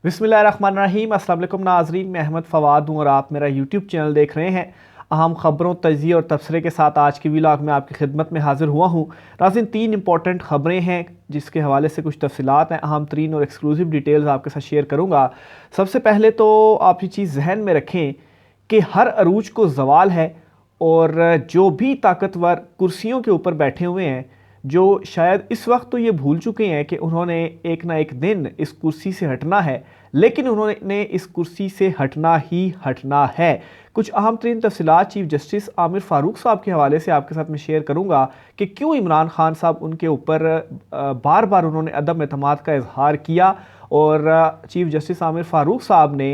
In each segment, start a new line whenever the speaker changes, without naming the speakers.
बिस्मिल्लाहिर्रहमानिर्रहीम। अस्सलाम वालेकुम नाज़रीन, मैं अहमद फ़वाद हूँ और आप मेरा यूट्यूब चैनल देख रहे हैं। अहम ख़बरों, तजिए और तबसरे के साथ आज की व्लॉग में आपकी खिदमत में हाजिर हुआ हूँ। नाज़रीन, 3 इंपॉर्टेंट ख़बरें हैं जिसके हवाले से कुछ तफसीलात हैं, अहम तरीन और एक्सक्लूसिव डिटेल्स आपके साथ शेयर करूँगा। सबसे पहले तो आप ये चीज़ जहन में रखें कि हर अरूज को ज़वाल है और जो भी ताकतवर कुर्सियों के ऊपर बैठे हुए हैं, जो शायद इस वक्त तो ये भूल चुके हैं कि उन्होंने एक ना एक दिन इस कुर्सी से हटना है, लेकिन उन्होंने इस कुर्सी से हटना ही हटना है। कुछ अहम तरीन तफसीलात चीफ जस्टिस आमिर फ़ारूक साहब के हवाले से आपके साथ मैं शेयर करूँगा कि क्यों इमरान खान साहब उनके ऊपर बार बार उन्होंने अदम एतमाद का इजहार किया और चीफ जस्टिस आमिर फ़ारूक साहब ने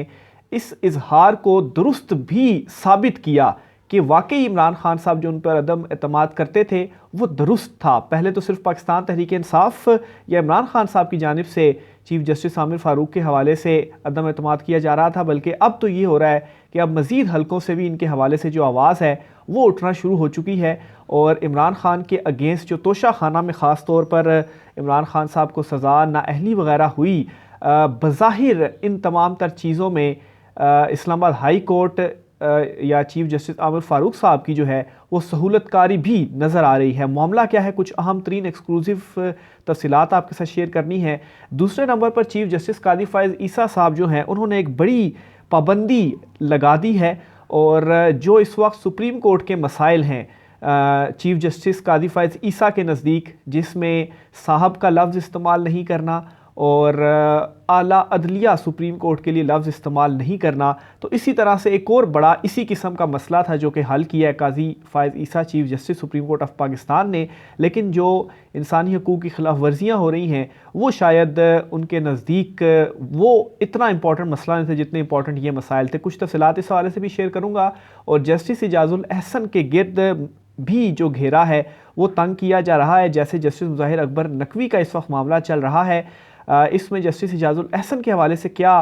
इस इजहार को दुरुस्त भी साबित किया कि वाकई इमरान खान साहब जो उन पर अदम एतमाद करते थे वो दुरुस्त था। पहले तो सिर्फ पाकिस्तान तहरीक इंसाफ या इमरान खान साहब की जानिब से चीफ जस्टिस आमिर फ़ारूक के हवाले से अदम एतमाद किया जा रहा था, बल्कि अब तो ये हो रहा है कि अब मज़ीद हलकों से भी इनके हवाले से जो आवाज़ है वो उठना शुरू हो चुकी है और इमरान खान के अगेंस्ट जो तोशा खाना में ख़ास तौर पर इमरान खान साहब को सज़ा नाअहली वगैरह हुई, बज़ाहिर इन तमाम तर चीज़ों में इस्लामाबाद हाई कोर्ट या चीफ जस्टिस आमिर फ़ारूक साहब की जो है वो सहूलतकारी भी नज़र आ रही है। मामला क्या है, कुछ अहम तरीन एक्सक्लूसिव तफसीलात आपके साथ शेयर करनी है। दूसरे नंबर पर चीफ जस्टिस कादी फ़ाइज़ ईसा साहब जो हैं उन्होंने एक बड़ी पाबंदी लगा दी है और जो इस वक्त सुप्रीम कोर्ट के मसाइल हैं चीफ जस्टिस कादी फ़ाइज़ ईसा के नज़दीक, जिसमें साहब का लफ्ज़ इस्तेमाल नहीं करना और आला अदलिया सुप्रीम कोर्ट के लिए लफ्ज़ इस्तेमाल नहीं करना, तो इसी तरह से एक और बड़ा इसी किस्म का मसला था जो कि हल किया है Qazi Faez Isa chief justice supreme court of Pakistan ने। लेकिन जो इंसानी हकूक़ की खिलाफ वर्जियाँ हो रही हैं वो शायद उनके नज़दीक वो इतना इंपॉर्टेंट मसला नहीं था जितने इंपॉर्टेंट ये मसाइल थे। कुछ तफसीलात इस हवाले से भी शेयर करूँगा और जस्टिस इजाज़ुल एहसन के गिर्द भी जो घेरा है वो तंग किया जा रहा है। जैसे जस्टिस मुज़ाहिर अकबर नकवी का इस वक्त मामला चल रहा है, इसमें जस्टिस इजाज़ुल एहसन के हवाले से क्या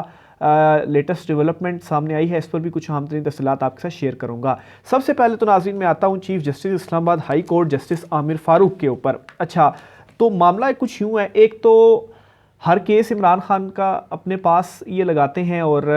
लेटेस्ट डेवलपमेंट सामने आई है, इस पर भी कुछ अहम तरीन तफसीलात आपके साथ शेयर करूँगा। सबसे पहले तो नाज़रीन मैं आता हूँ chief justice Islamabad high court justice Aamir Farooq के ऊपर। अच्छा, तो मामला कुछ यूँ है, एक तो हर केस इमरान खान का अपने पास ये लगाते हैं और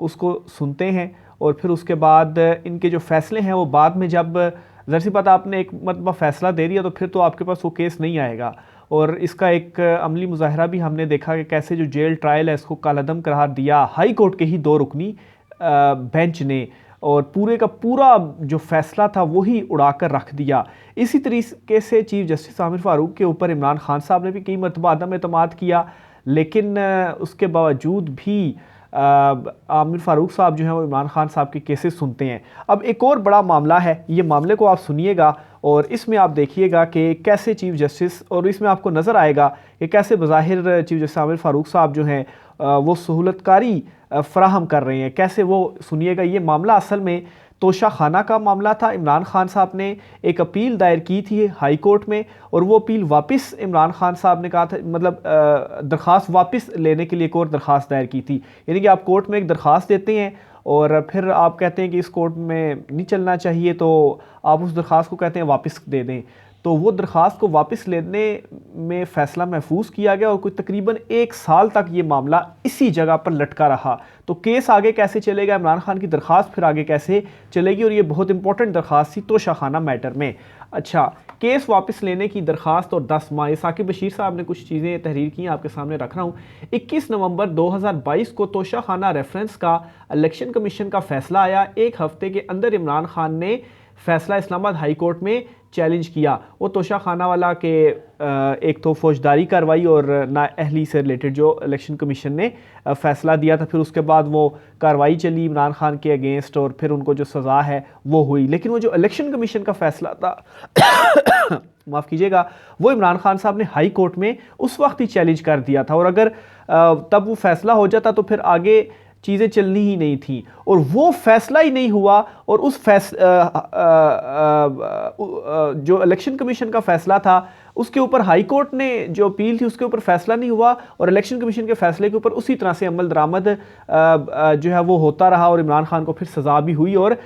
उसको सुनते हैं और फिर उसके बाद इनके जो फैसले हैं वो बाद में, जब ज़ाहिर सी बात आपने एक मरतबा फ़ैसला दे दिया तो फिर तो आपके पास वो केस नहीं आएगा। और इसका एक अमली मुजाहरा भी हमने देखा कि कैसे जो जेल ट्रायल है इसको कालअदम करार दिया हाई कोर्ट के ही 2 रुकनी बेंच ने और पूरे का पूरा जो फैसला था वही उड़ाकर रख दिया। इसी तरीके से चीफ जस्टिस आमिर फ़ारूक के ऊपर इमरान खान साहब ने भी कई मरतबा अदम एतमाद किया, लेकिन उसके बावजूद भी आमिर फ़ारूक साहब जो हैं वो इमरान खान साहब के केसेस सुनते हैं। अब एक और बड़ा मामला है, ये मामले को आप सुनिएगा और इसमें आप देखिएगा कि कैसे चीफ जस्टिस, और इसमें आपको नज़र आएगा कि कैसे बज़ाहिर चीफ जस्टिस आमिर फ़ारूक साहब जो हैं वो सहूलतकारी फ़राहम कर रहे हैं। कैसे वो सुनिएगा। ये मामला असल में तोशा खाना का मामला था। इमरान खान साहब ने एक अपील दायर की थी हाई कोर्ट में और वो अपील वापस इमरान खान साहब ने कहा था, मतलब दरख्वास्त वापस लेने के लिए एक और दरख्वास्त दायर की थी। यानी कि आप कोर्ट में एक दरख्वास्त देते हैं और फिर आप कहते हैं कि इस कोर्ट में नहीं चलना चाहिए, तो आप उस दरख्वास्त को कहते हैं वापस दे दें। तो वो दरख्वास्त को वापस लेने में फ़ैसला महफूज किया गया और कोई तकरीबन 1 साल तक ये मामला इसी जगह पर लटका रहा। तो केस आगे कैसे चलेगा, इमरान खान की दरख्वास्त फिर आगे कैसे चलेगी, और ये बहुत इंपॉर्टेंट दरख्वास्त थी तोशा खाना मैटर में। अच्छा, केस वापस लेने की दरख्वास्त और 10 माह, साकिब बशीर साहब ने कुछ चीज़ें तहरीर की आपके सामने रख रहा हूँ। 21 नवंबर 2022 को तोशा खाना रेफरेंस का इलेक्शन कमीशन का फ़ैसला आया। 1 हफ्ते के अंदर इमरान खान ने फ़ैसला इस्लामाबाद हाई कोर्ट में चैलेंज किया। वो तोशा खाना वाला के एक तो फौजदारी कार्रवाई और नाअहली से रिलेटेड जो इलेक्शन कमीशन ने फ़ैसला दिया था, फिर उसके बाद वो कार्रवाई चली इमरान खान के अगेंस्ट और फिर उनको जो सज़ा है वो हुई। लेकिन वो जो इलेक्शन कमीशन का फ़ैसला था माफ़ कीजिएगा, वो इमरान खान साहब ने हाई कोर्ट में उस वक्त ही चैलेंज कर दिया था और अगर तब वो फ़ैसला हो जाता तो फिर आगे चीज़ें चलनी ही नहीं थी और वो फैसला ही नहीं हुआ। और उस जो इलेक्शन कमीशन का फैसला था उसके ऊपर हाई कोर्ट ने जो अपील थी उसके ऊपर फैसला नहीं हुआ और इलेक्शन कमीशन के फैसले के ऊपर उसी तरह से अमल दरामद जो है वो होता रहा और इमरान खान को फिर सज़ा भी हुई और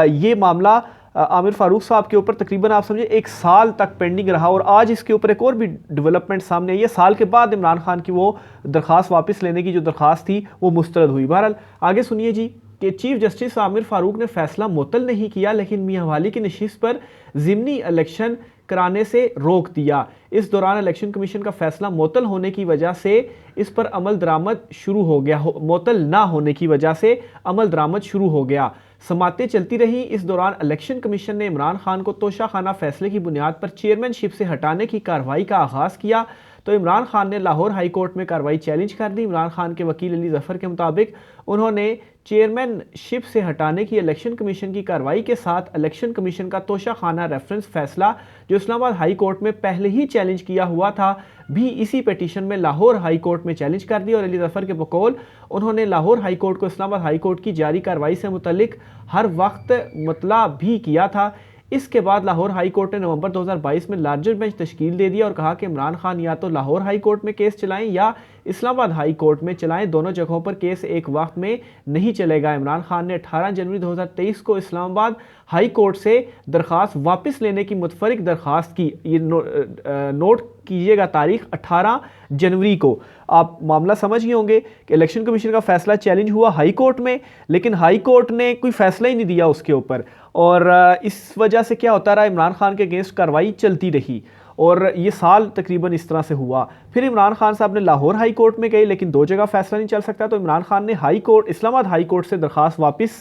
ये मामला आमिर फारूक साहब के ऊपर तकरीबन आप समझे 1 साल तक पेंडिंग रहा और आज इसके ऊपर एक और भी डेवलपमेंट सामने आई है। साल के बाद इमरान खान की वो दरख्वास्त वापस लेने की जो दरख्वास्त थी वो मुस्तरद हुई। बहरहाल आगे सुनिए जी कि चीफ जस्टिस आमिर फारूक ने फैसला मुअत्तल नहीं किया, लेकिन मियां वाली की नशिस्त पर ज़िमनी इलेक्शन कराने से रोक दिया। इस दौरान इलेक्शन कमीशन का फैसला मुअत्तल होने की वजह से इस पर अमल दरामद शुरू हो गया। मुअत्तल ना होने की वजह से अमल दरामद शुरू हो गया। समातें चलती रहीं। इस दौरान इलेक्शन कमीशन ने इमरान खान को तोशाखाना फैसले की बुनियाद पर चेयरमैनशिप से हटाने की कार्रवाई का आगाज़ किया तो इमरान खान ने लाहौर हाई कोर्ट में कार्रवाई चैलेंज कर दी। इमरान खान के वकील अली जफर के मुताबिक उन्होंने चेयरमैनशिप से हटाने की इलेक्शन कमीशन की कार्रवाई के साथ इलेक्शन कमीशन का तोशाखाना रेफरेंस फैसला जो इस्लामाबाद हाई कोर्ट में पहले ही चैलेंज किया हुआ था भी इसी पिटीशन में लाहौर हाई कोर्ट में चैलेंज कर दिया। और अली जफर के बकौल उन्होंने लाहौर हाई कोर्ट को इस्लामाबाद हाई कोर्ट की जारी कार्रवाई से मुतल्लिक हर वक्त मुतला भी किया था। इसके बाद लाहौर हाई कोर्ट ने नवंबर 2022 में लार्जर बेंच तश्कील दे दिया और कहा कि इमरान खान या तो लाहौर हाई कोर्ट में केस चलाएं या इस्लामाबाद हाई कोर्ट में चलाएं, दोनों जगहों पर केस एक वक्त में नहीं चलेगा। इमरान खान ने 18 जनवरी 2023 को इस्लामाबाद हाई कोर्ट से दरख्वास्त वापस लेने की मुतफरिक दरख्वास्त की। ये नोट कीजिएगा तारीख 18 जनवरी को। आप मामला समझ गए होंगे कि इलेक्शन कमीशन का फैसला चैलेंज हुआ हाई कोर्ट में, लेकिन हाई कोर्ट ने कोई फैसला ही नहीं दिया उसके ऊपर और इस वजह से क्या होता रहा, इमरान खान के अगेंस्ट कार्रवाई चलती रही और ये साल तकरीबन इस तरह से हुआ। फिर इमरान खान साहब ने लाहौर हाई कोर्ट में गए, लेकिन दो जगह फैसला नहीं चल सकता, तो इमरान खान ने high court Islamabad high court से दरख्वास्त वापस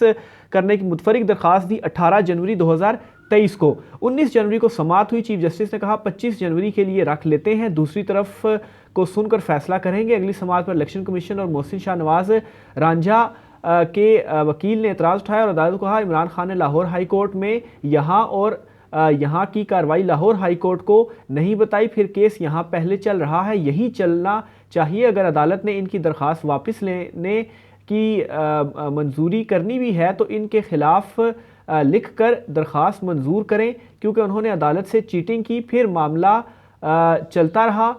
करने की मुतफरिक दरख्वास्त दी 18 जनवरी 2023 को। 19 जनवरी को समाअत हुई। चीफ जस्टिस ने कहा 25 जनवरी के लिए रख लेते हैं, दूसरी तरफ को सुनकर फैसला करेंगे। अगली समाअत पर इलेक्शन कमीशन और मोहसिन शाह नवाज रांझा के वकील ने एतराज़ उठाया और अदालत को कहा इमरान खान ने लाहौर हाई कोर्ट में यहाँ की कार्रवाई लाहौर हाई कोर्ट को नहीं बताई, फिर केस यहाँ पहले चल रहा है, यही चलना चाहिए। अगर अदालत ने इनकी दरख्वास्त वापस लेने की मंजूरी करनी भी है तो इनके खिलाफ लिख कर दरख्वास्त मंजूर करें, क्योंकि उन्होंने अदालत से चीटिंग की। फिर मामला चलता रहा,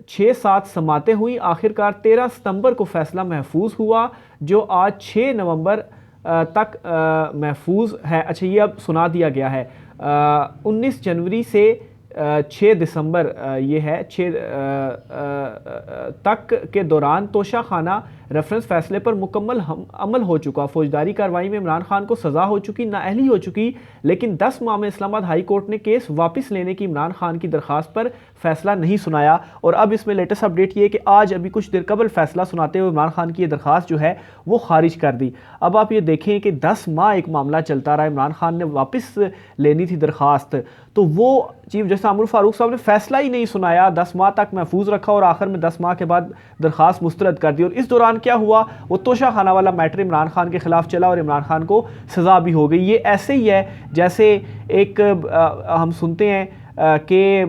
6-7 समातें हुई, आखिरकार 13 सितंबर को फैसला महफूज हुआ जो आज 6 नवंबर तक महफूज है। अच्छा, ये अब सुना दिया गया है 19 जनवरी से 6 दिसंबर ये है 6 तक के दौरान तोशाखाना रेफरेंस फैसले पर मुकम्मल अमल हो चुका। फौजदारी कार्रवाई में इमरान खान को सज़ा हो चुकी, नाअहली हो चुकी, लेकिन 10 माह में इस्लामाबाद हाई कोर्ट ने केस वापस लेने की इमरान खान की दरख्वास्त पर फैसला नहीं सुनाया। और अब इसमें लेटेस्ट अपडेट ये है कि आज अभी कुछ देर कबल फैसला सुनाते हुए इमरान खान की ये दरख्वास्त जो है वो खारिज कर दी। अब आप ये देखें कि 10 माह एक मामला चलता रहा, इमरान खान ने वापस लेनी थी दरख्वास्त, तो वो चीफ जस्टिस आमिर फारूक साहब ने फैसला ही नहीं सुनाया, 10 माह तक महफूज रखा और आखिर में 10 माह के बाद दरख्वास्त मुस्तरद कर दी। और इस दौरान क्या हुआ, वो तोशाखाना वाला मैटर इमरान खान के खिलाफ चला और इमरान खान को सज़ा भी हो गई। ये ऐसे ही है जैसे एक हम सुनते हैं कि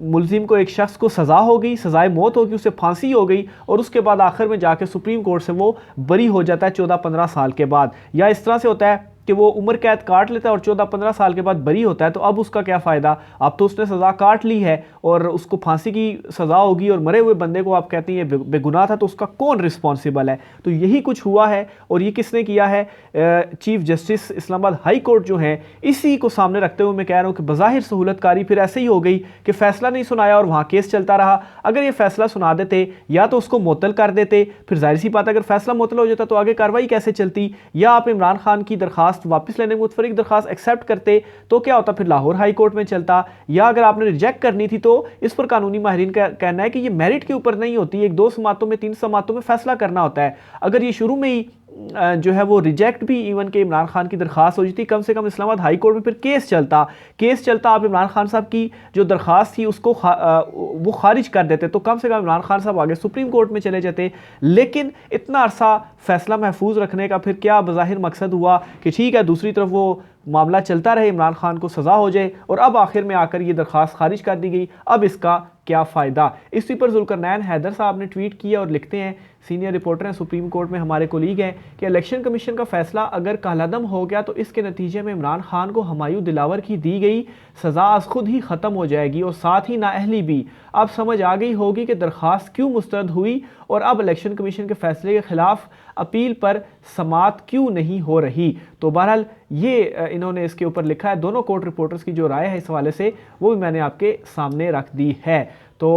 मुलजिम को, एक शख्स को सज़ा हो गई, सज़ाए मौत हो गई, उसे फांसी हो गई और उसके बाद आखिर में जाके सुप्रीम कोर्ट से वो बरी हो जाता है 14-15 साल के बाद। या इस तरह से होता है कि वो उम्र कैद काट लेता है और 14-15 साल के बाद बरी होता है, तो अब उसका क्या फ़ायदा, अब तो उसने सज़ा काट ली है और उसको फांसी की सज़ा होगी और मरे हुए बंदे को आप कहते हैं ये बेगुनाह था, तो उसका कौन रिस्पॉन्सिबल है। तो यही कुछ हुआ है और ये किसने किया है, chief justice Islamabad high court जो है, इसी को सामने रखते हुए मैं कह रहा हूँ कि बज़ाहिर सहूलतकारी फिर ऐसे ही हो गई कि फ़ैसला नहीं सुनाया और वहाँ केस चलता रहा। अगर ये फ़ैसला सुना देते या तो उसको मुअत्तल कर देते, फिर जाहिर सी बात है अगर फ़ैसला मुअत्तल हो जाता तो आगे कार्रवाई कैसे चलती, या आप इमरान खान की दरख्वास्त वापस लेने की मुतफरिक दरख्वास्त एक्सेप्ट करते तो क्या होता, फिर लाहौर हाई कोर्ट में चलता, या अगर आपने रिजेक्ट करनी थी तो इस पर कानूनी माहिरीन का कहना है कि ये मेरिट के ऊपर नहीं होती, 1-2 समातों में 3 समातों में फैसला करना होता है। अगर ये शुरू में ही जो है वो रिजेक्ट भी इवन के इमरान खान की दरख्वास्त हो जाती, कम से कम इस्लामाबाद हाई कोर्ट में फिर केस चलता आप इमरान खान साहब की जो दरख्वास्त थी उसको वो खारिज कर देते, तो कम से कम इमरान खान साहब आगे सुप्रीम कोर्ट में चले जाते। लेकिन इतना अरसा फैसला महफूज रखने का फिर क्या बज़ाहिर मकसद हुआ कि ठीक है दूसरी तरफ वो मामला चलता रहे, इमरान खान को सज़ा हो जाए और अब आखिर में आकर ये दरख्वास्त खारिज कर दी गई, अब इसका क्या फ़ायदा। इसी पर जुल्करनैन हैदर साहब ने ट्वीट किया और लिखते हैं, सीनियर रिपोर्टर हैं, सुप्रीम कोर्ट में हमारे कोलीग हैं, कि इलेक्शन कमीशन का फैसला अगर कालादम हो गया तो इसके नतीजे में इमरान खान को हुमायूं दिलावर की दी गई सज़ा आज खुद ही ख़त्म हो जाएगी और साथ ही नाअहली भी। अब समझ आ गई होगी कि दरख्वास्त क्यों मुस्तरद हुई और अब इलेक्शन कमीशन के फैसले के खिलाफ अपील पर समाअत क्यों नहीं हो रही। तो बहरहाल ये इन्होंने इसके ऊपर लिखा है। दोनों कोर्ट रिपोर्टर्स की जो राय है इस हवाले से वो भी मैंने आपके सामने रख दी है। तो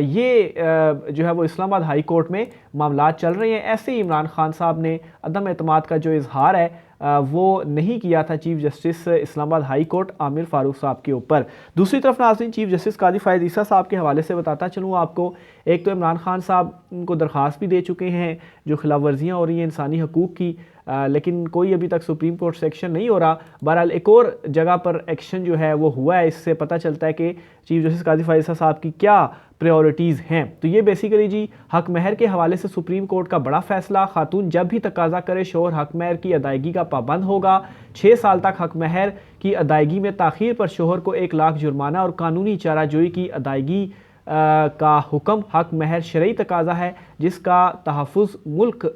ये जो है वो इस्लामाबाद हाई कोर्ट में मामला चल रहे हैं। ऐसे ही इमरान खान साहब ने अदम एतमाद का जो इजहार है वो नहीं किया था chief justice Islamabad high court Aamir Farooq साहब के ऊपर। दूसरी तरफ नाज़रीन, चीफ जस्टिस कादी फ़ायद ईसा साहब के हवाले से बताता चलूँ आपको, एक तो इमरान खान साहब उनको दरख्वास्त भी दे चुके हैं जो खिलाफ वर्जियाँ हो रही हैं इंसानी हकूक़ की, लेकिन कोई अभी तक सुप्रीम कोर्ट से एक्शन नहीं हो रहा। बहरहाल एक और जगह पर एक्शन जो है वो हुआ है। इससे पता चलता है कि चीफ जस्टिस कादी फ़ायद ईसा साहब की क्या प्रायोरिटीज़ हैं। तो ये बेसिकली जी हक महर के हवाले से सुप्रीम कोर्ट का बड़ा फैसला। खातून जब भी तकाजा करे शोहर हक महर की अदायगी का पाबंद होगा। 6 साल तक हक महर की अदायगी में ताख़ीर पर शोहर को 1 लाख जुर्माना और कानूनी चाराजोई की अदायगी का हुक्म। हक महर शरई तकाजा है जिसका तहफ़्फ़ुज़ मुल्की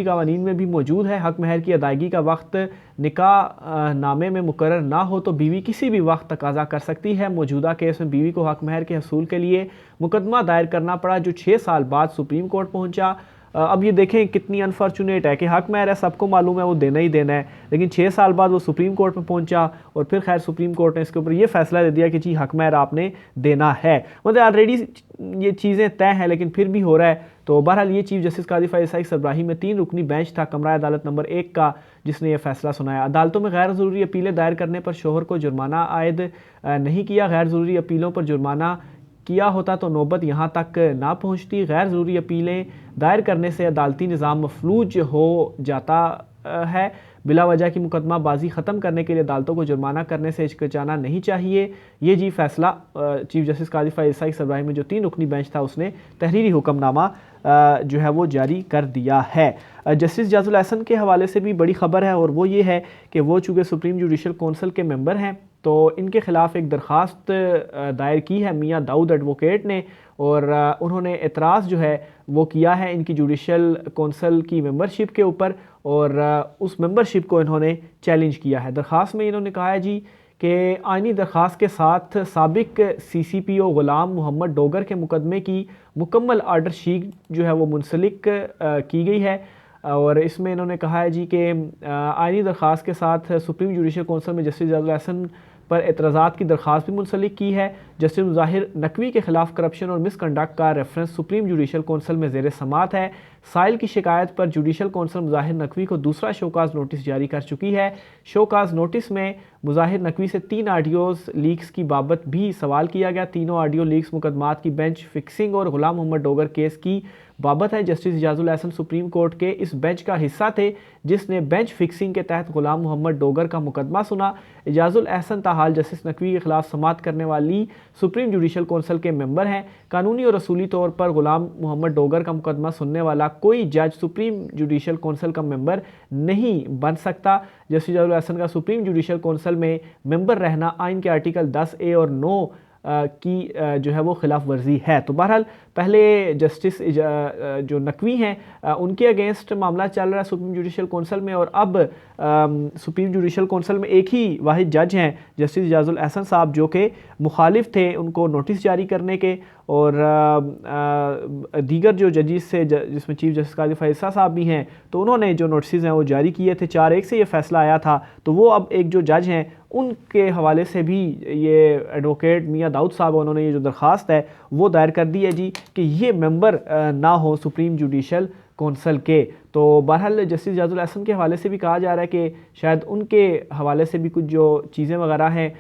कवानीन में भी मौजूद है। हक महर की अदायगी का वक्त निकाह नामे में मुकर्रर ना हो तो बीवी किसी भी वक्त तकाजा कर सकती है। मौजूदा केस में बीवी को हक महर के हसूल के लिए मुकदमा दायर करना पड़ा जो 6 साल बाद सुप्रीम कोर्ट पहुंचा। अब ये देखें कितनी अनफॉर्चुनेट है कि हक महर है, सबको मालूम है वो देना ही देना है, लेकिन 6 साल बाद वो सुप्रीम कोर्ट में पहुंचा और फिर खैर सुप्रीम कोर्ट ने इसके ऊपर ये फैसला दे दिया कि जी हक महर आपने देना है। मतलब ऑलरेडी ये चीज़ें तय हैं लेकिन फिर भी हो रहा है। तो बहरहाल ये चीफ जस्टिस कादी फ़ायद ईसा की सरबराही में 3 रुकनी बेंच था कमरा अदालत नंबर 1 का जिसने ये फैसला सुनाया। अदालतों में गैर ज़रूरी अपीलें दायर करने पर शोहर को जुर्माना आयद नहीं किया। गैर ज़रूरी अपीलों पर जुर्माना किया होता तो नौबत यहाँ तक ना पहुँचती। गैर ज़रूरी अपीलें दायर करने से अदालती निज़ाम मफलूज हो जाता है। बिला वजह की मुकदमाबाजी ख़त्म करने के लिए अदालतों को जुर्माना करने से हिचकिचाना नहीं चाहिए। ये जी फैसला चीफ जस्टिस कादी फ़ायद ईसा की सरबराही में जो 3 रुकनी बेंच था उसने तहरीरी हुक्मनामा जो है वो जारी कर दिया है। जस्टिस जाजुल एहसन के हवाले से भी बड़ी खबर है और वो ये है कि वो चूँकि सुप्रीम जुडिशल कौंसिल के मेंबर हैं तो इनके ख़िलाफ़ एक दरख्वास्त दायर की है मियाँ दाऊद एडवोकेट ने और उन्होंने एतराज़ जो है वो किया है इनकी जुडिशल कौंसिल की मेंबरशिप के ऊपर और उस मेंबरशिप को इन्होंने चैलेंज किया है। दरख्वास्त में इन्होंने कहा है जी कि आइनी दरख्वास्त के साथ साबिक CCPO ग़ुलाम मोहम्मद डोगर के मुकदमे की मुकम्मल आर्डर शीट जो है वो मुंसलिक की गई है और इसमें इन्होंने कहा है जी कि आइनी दरख्वास्त के साथ सुप्रीम जुडिशल कौंसिल में जस्टिस जाजुल एहसन पर एतराज़ात की दरख्वास्त भी मुंसलिक की है। जस्टिस मुज़ाहिर नकवी के ख़िलाफ़ करप्शन और मिसकंडक्ट का रेफरेंस सुप्रीम जुडिशल कौंसिल में ज़ेर समात है। साइल की शिकायत पर जुडिशल कौंसिल मुज़ाहिर नकवी को दूसरा शोकाज़ नोटिस जारी कर चुकी है। शोकाज़ नोटिस में मुज़ाहिर नकवी से 3 ऑडियोज़ लीक्स की बाबत भी सवाल किया गया। तीनों ऑडियो लीक्स मुकदमात की बेंच फिक्सिंग और ग़ुलाम मोहम्मद डोगर केस की बाबत है। जस्टिस जाजुल एहसन सुप्रीम कोर्ट के इस बेंच का हिस्सा थे जिसने बेंच फिक्सिंग के तहत ग़ुलाम मोहम्मद डोगर का मुकदमा सुना। जाजुल एहसन ताहाल जस्टिस नकवी के ख़िलाफ़ समात करने वाली सुप्रीम जुडिशल कौंसिल के मेंबर हैं। कानूनी और रसूली तौर पर ग़ुलाम मोहम्मद डोगर का मुकदमा सुनने वाला कोई जज सुप्रीम जुडिशल कौंसिल का मेंबर नहीं बन सकता। जस्टिस जाजुल एहसन का सुप्रीम जुडिशल कौंसिल में मेंबर रहना आइन के आर्टिकल 10A और 9 की जो है वो खिलाफ वर्जी है। तो बहरहाल पहले जस्टिस जो नकवी हैं उनके अगेंस्ट मामला चल रहा है सुप्रीम जुडिशल कौंसिल में और अब सुप्रीम जुडिशल कौंसिल में एक ही वाहिद जज हैं जस्टिस जाजुल एहसन साहब जो कि मुखालिफ थे उनको नोटिस जारी करने के और दीगर जो जजिस से जिसमें चीफ जस्टिस कादी फ़ायद ईसा साहब भी हैं तो उन्होंने जो नोटिस हैं वो जारी किए थे। 4-1 से ये फैसला आया था। तो वो अब एक जो जज हैं उनके हवाले से भी ये एडवोकेट मियाँ दाऊद साहब उन्होंने ये जो दरख्वास्त है वो दायर कर दी है जी कि ये मेंबर ना हो सुप्रीम जुडिशल कौंसिल के। तो बहरहाल जस्टिस जाजुल एहसन के हवाले से भी कहा जा रहा है कि शायद उनके हवाले से भी कुछ जो चीज़ें वगैरह हैं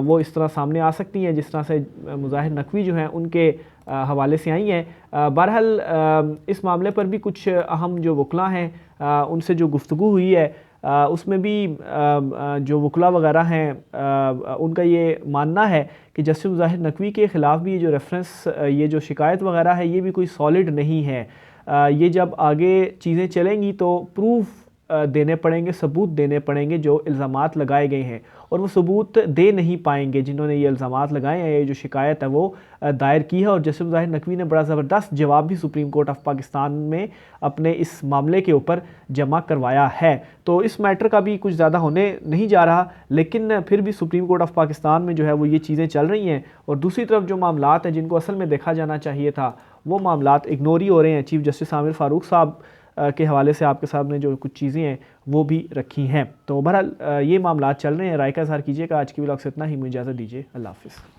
वो इस तरह सामने आ सकती हैं जिस तरह से मुज़ाहिर नकवी जो हैं उनके हवाले से आई हैं। बहरहाल इस मामले पर भी कुछ अहम जो वकला हैं उनसे जो गुफ्तगू हुई है उसमें भी जो वकला वगैरह हैं उनका ये मानना है कि जस्टिस मुज़ाहिर नकवी के ख़िलाफ़ भी जो रेफरेंस ये जो शिकायत वगैरह है ये भी कोई सॉलिड नहीं है। ये जब आगे चीज़ें चलेंगी तो प्रूफ देने पड़ेंगे, सबूत देने पड़ेंगे जो इल्ज़ामात लगाए गए हैं और वो सबूत दे नहीं पाएंगे जिन्होंने ये इल्ज़ामात लगाए हैं। ये जो शिकायत है वो दायर की है और जस्टिस मुज़ाहिर नकवी ने बड़ा ज़बरदस्त जवाब भी सुप्रीम कोर्ट ऑफ पाकिस्तान में अपने इस मामले के ऊपर जमा करवाया है। तो इस मैटर का भी कुछ ज़्यादा होने नहीं जा रहा लेकिन फिर भी सुप्रीम कोर्ट ऑफ पाकिस्तान में जो है वो ये चीज़ें चल रही हैं और दूसरी तरफ जो मामलात हैं जिनको असल में देखा जाना चाहिए था वो मामलात इग्नोर ही हो रहे हैं। चीफ जस्टिस आमिर फारूक साहब के हवाले से आपके सामने जो कुछ चीज़ें हैं वो भी रखी हैं। तो बहरहाल ये मामला चल रहे हैं, राय का इज़हार कीजिएगा। आज की व्लॉग से इतना ही, मुझे इजाज़त दीजिए। अल्लाह हाफ़िज़।